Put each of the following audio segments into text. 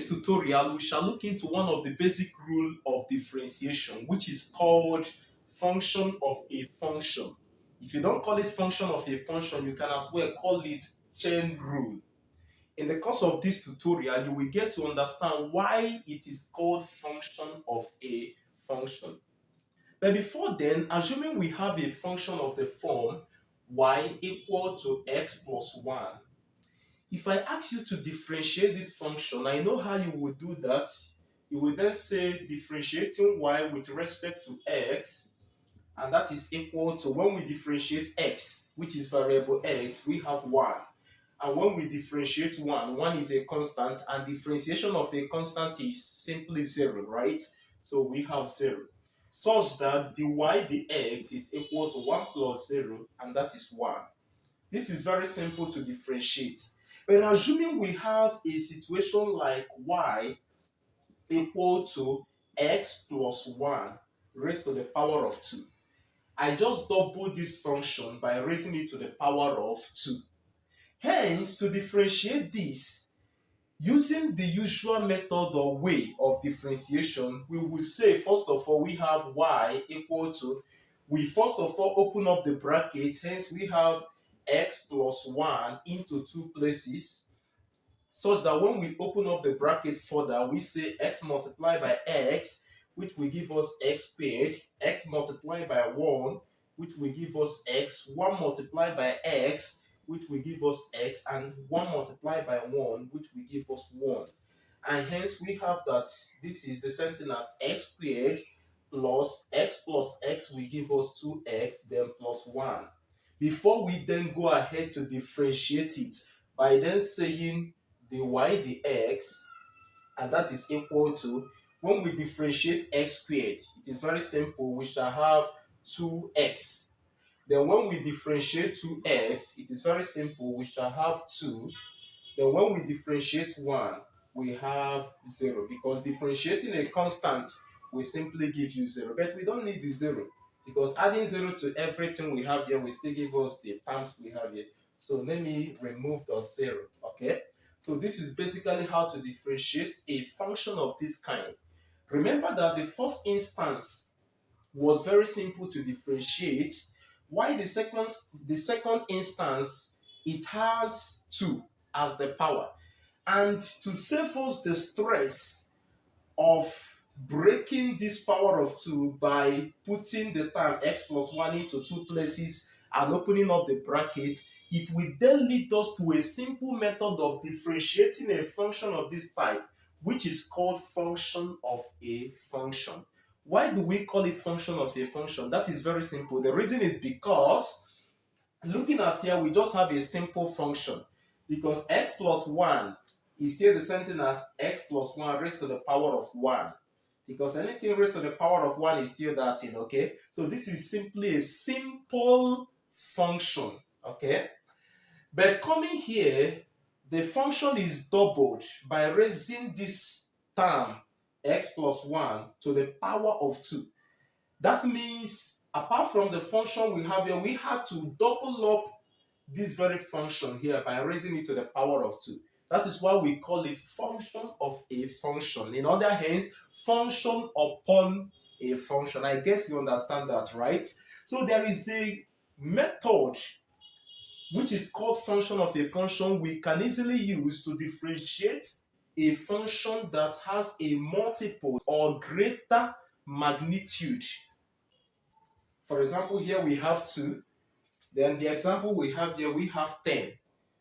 this tutorial, we shall look into one of the basic rules of differentiation, which is called function of a function. If you don't call it function of a function, you can as well call it chain rule. In the course of this tutorial, you will get to understand why it is called function of a function. But before then, assuming we have a function of the form y equal to x plus 1, if I ask you to differentiate this function, I know how you would do that. You will then say differentiating y with respect to x, and that is equal to, when we differentiate x, which is variable x, we have 1. And when we differentiate 1 is a constant, and differentiation of a constant is simply 0, right? So we have 0. Such that the y dx is equal to 1 plus 0, and that is 1. This is very simple to differentiate. But assuming we have a situation like y equal to x plus 1 raised to the power of 2, I just double this function by raising it to the power of 2. Hence, to differentiate this, using the usual method or way of differentiation, we will say, first of all, we have y equal to, we first of all open up the bracket, hence we have x plus 1 into 2 places, such that when we open up the bracket further, we say x multiplied by x, which will give us x squared, x multiplied by 1, which will give us x, 1 multiplied by x, which will give us x, and 1 multiplied by 1, which will give us 1. And hence we have that this is the same thing as x squared plus x will give us 2x, then plus 1. Before we then go ahead to differentiate it by then saying the y dx, and that is equal to, when we differentiate x squared, it is very simple, we shall have 2x. Then when we differentiate 2x, it is very simple, we shall have 2. Then when we differentiate 1, we have 0, because differentiating a constant will simply give you 0. But we don't need the 0, because adding 0 to everything we have here will still give us the terms we have here. So let me remove the 0, okay? So this is basically how to differentiate a function of this kind. Remember that the first instance was very simple to differentiate, while the second instance, it has 2 as the power. And to save us the stress of breaking this power of 2 by putting the term x plus 1 into 2 places and opening up the bracket, it will then lead us to a simple method of differentiating a function of this type, which is called function of a function. Why do we call it function of a function? That is very simple. The reason is because, looking at here, we just have a simple function. Because x plus 1 is still the same thing as x plus 1 raised to the power of 1. Because anything raised to the power of 1 is still that thing, okay? So this is simply a simple function, okay? But coming here, the function is doubled by raising this term x plus 1 to the power of 2. That means, apart from the function we have here, we had to double up this very function here by raising it to the power of 2. That is why we call it function of a function. In other hands, function upon a function. I guess you understand that, right? So there is a method which is called function of a function we can easily use to differentiate a function that has a multiple or greater magnitude. For example, here we have 2. Then the example we have here, we have 10.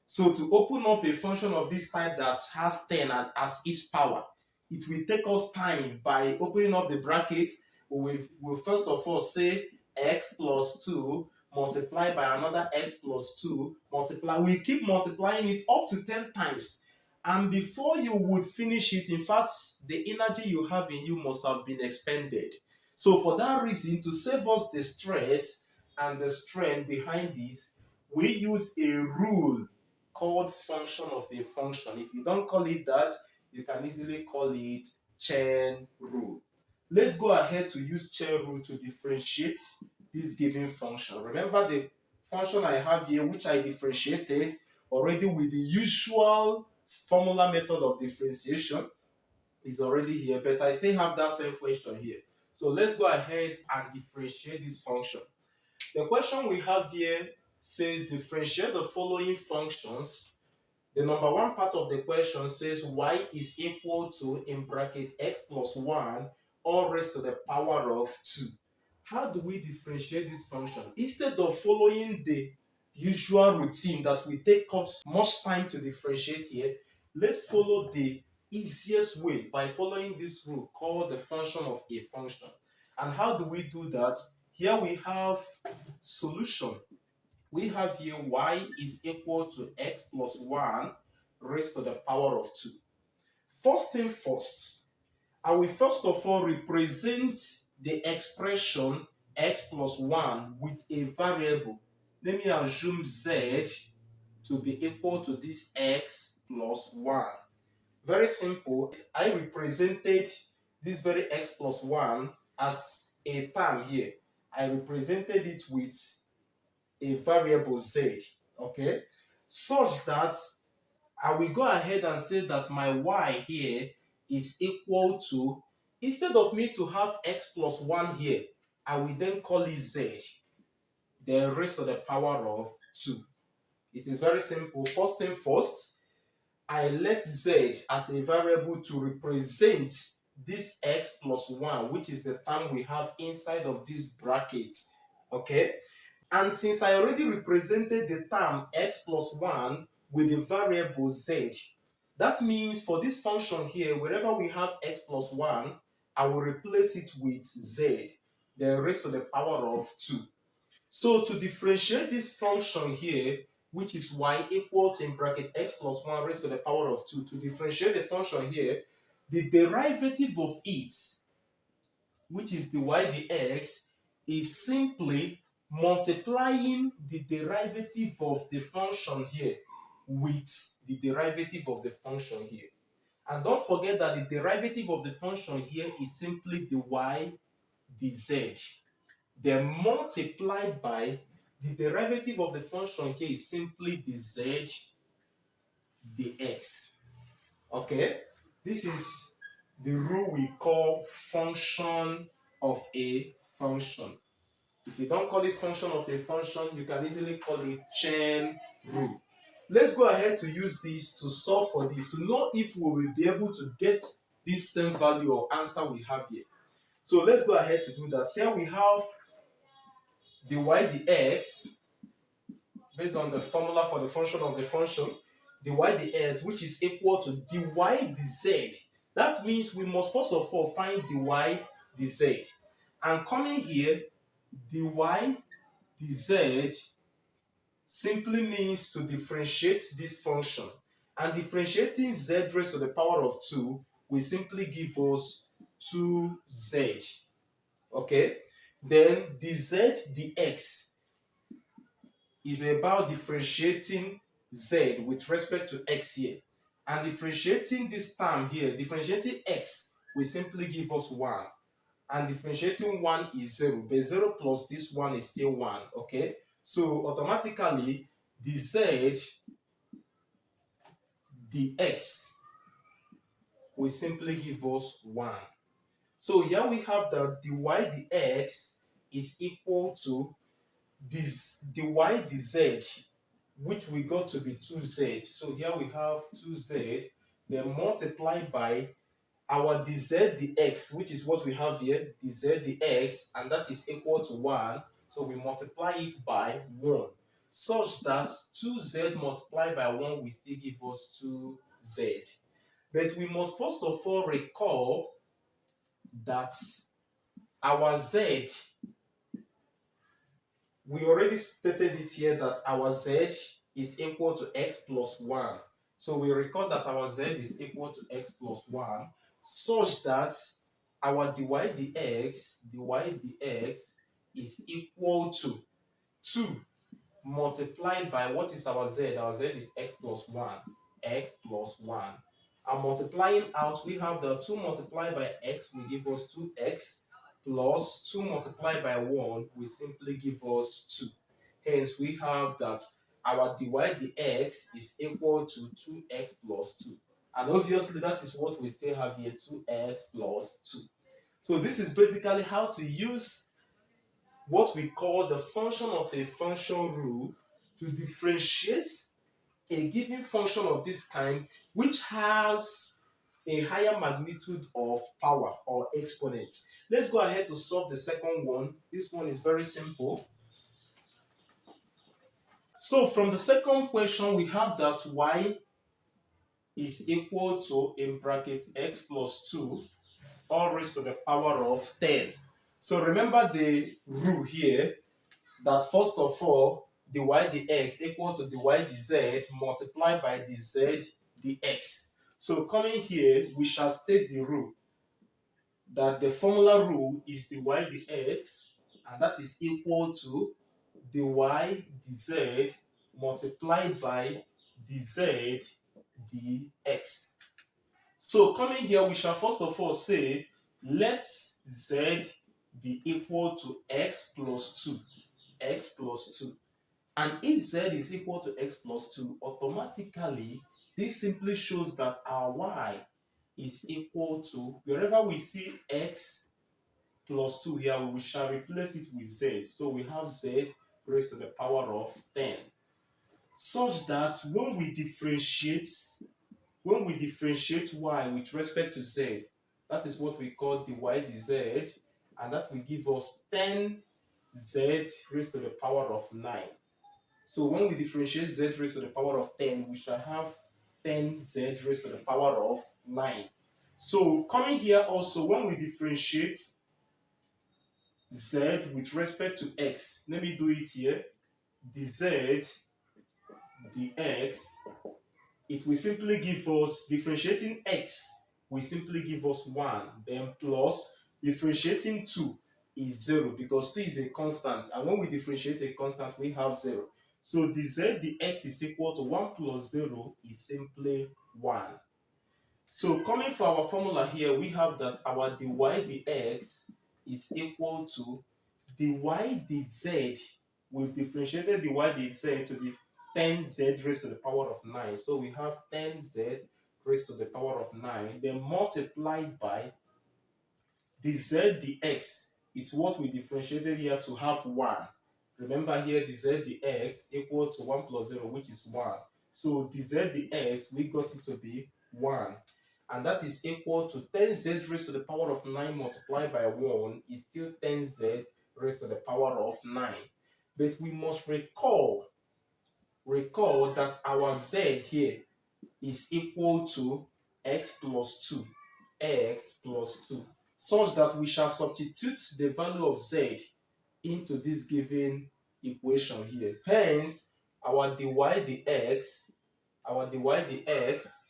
So to open up a function of this type that has 10 as its power, it will take us time. By opening up the bracket, we'll first of all say x plus 2 multiplied by another x plus 2 multiply. We keep multiplying it up to 10 times. And before you would finish it, in fact, the energy you have in you must have been expended. So for that reason, to save us the stress and the strain behind this, we use a rule called function of a function. If you don't call it that, you can easily call it chain rule. Let's go ahead to use chain rule to differentiate this given function. Remember the function I have here, which I differentiated already with the usual formula method of differentiation. is already here, but I still have that same question here. So let's go ahead and differentiate this function. The question we have here says differentiate the following functions. The number one part of the question says y is equal to, in bracket, x plus 1 all raised to the power of 2. How do we differentiate this function? Instead of following the usual routine that we take us much time to differentiate here, let's follow the easiest way by following this rule called the function of a function. And how do we do that? Here we have solution. We have here y is equal to x plus 1 raised to the power of 2. First thing first, I will first of all represent the expression x plus 1 with a variable. Let me assume z to be equal to this x plus 1. Very simple. I represented this very x plus 1 as a term here. I represented it with a variable z, okay, such that I will go ahead and say that my y here is equal to, instead of me to have x plus 1 here, I will then call it z, then raised to the power of 2. It is very simple. First thing first, I let z as a variable to represent this x plus 1, which is the term we have inside of this bracket, okay? And since I already represented the term x plus 1 with the variable z, that means for this function here, wherever we have x plus 1, I will replace it with z, then raised to the power of 2. So to differentiate this function here, which is y equal to, in bracket, x plus 1 raised to the power of 2, to differentiate the function here, the derivative of it, which is the y dx, is simply multiplying the derivative of the function here with the derivative of the function here. And don't forget that the derivative of the function here is simply the y dz. Then multiplied by the derivative of the function here is simply the z dx. Okay? This is the rule we call function of a function. If you don't call it function of a function, you can easily call it chain rule. Let's go ahead to use this to solve for this, to know if we will be able to get this same value or answer we have here. So let's go ahead to do that. Here we have the y dx based on the formula for the function of the function, the y dx, which is equal to the y dz. That means we must first of all find the y dz. And coming here, the y dz simply means to differentiate this function. And differentiating z raised to the power of 2 will simply give us 2z. Okay? Then dz dx is about differentiating z with respect to x here. And differentiating this term here, differentiating x will simply give us 1. And differentiating 1 is 0, but 0 plus this 1 is still 1, okay? So automatically, the z dx will simply give us 1. So here we have that the y dx is equal to this the y dz, which we got to be 2z. So here we have 2z, then multiplied by our dz dx, which is what we have here, dz dx, and that is equal to 1. So we multiply it by 1, such that 2z multiplied by 1 will still give us 2z. But we must first of all recall that our z, we already stated it here that our z is equal to x plus 1. So we recall that our z is equal to x plus 1, such that our dy dx is equal to 2 multiplied by, what is our z? Our z is x plus 1. X plus 1. And multiplying out, we have the 2 multiplied by x will give us 2x, plus 2 multiplied by 1 will simply give us 2. Hence, we have that our dy dx is equal to 2x plus 2. And obviously that is what we still have here, 2x plus 2. So this is basically how to use what we call the function of a function rule to differentiate a given function of this kind which has a higher magnitude of power or exponent. Let's go ahead to solve the second one. This one is very simple. So from the second question, we have that y is equal to, in bracket, x plus 2 all raised to the power of 10. So remember the rule here that first of all, the y dx equal to the y dz multiplied by the z dx. So coming here, we shall state the rule that the formula rule is the y dx, and that is equal to the y dz multiplied by the z dx. So coming here, we shall first of all say, let z be equal to x plus 2. X plus 2. And if z is equal to x plus 2, automatically, this simply shows that our y is equal to, wherever we see x plus 2 here, we shall replace it with z. So we have z raised to the power of 10. Such that when we differentiate y with respect to z, that is what we call the y dz, and that will give us 10z raised to the power of 9. So when we differentiate z raised to the power of 10, we shall have 10z raised to the power of 9. So coming here also, when we differentiate z with respect to x, let me do it here, dz dx, it will simply give us, differentiating x will simply give us 1, then plus differentiating 2 is 0 because 2 is a constant, and when we differentiate a constant we have 0. So dz dx is equal to 1 plus 0 is simply 1. So coming for our formula here, we have that our dy dx is equal to dy dz. We've differentiated dy dz to be 10z raised to the power of 9. So we have 10z raised to the power of 9, then multiplied by the z dx is what we differentiated here to have 1. Remember here, the z dx equal to 1 plus 0, which is 1. So the z dx, we got it to be 1. And that is equal to 10z raised to the power of 9 multiplied by 1 is still 10z raised to the power of 9. But we must recall that our z here is equal to x plus 2. X plus 2. Such that we shall substitute the value of z into this given equation here. Hence, our dy dx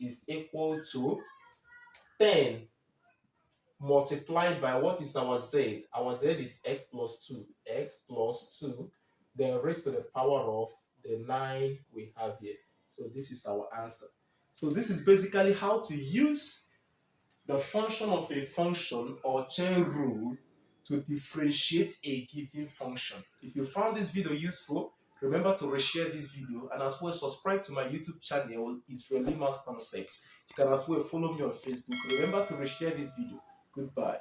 is equal to 10 multiplied by what is our z? Our z is x plus 2. X plus 2, then raised to the power of the 9 we have here. So this is our answer. So this is basically how to use the function of a function or chain rule to differentiate a given function. If you found this video useful, remember to reshare this video and as well subscribe to my YouTube channel, It's Really Math Concept. You can as well follow me on Facebook. Remember to reshare this video. Goodbye.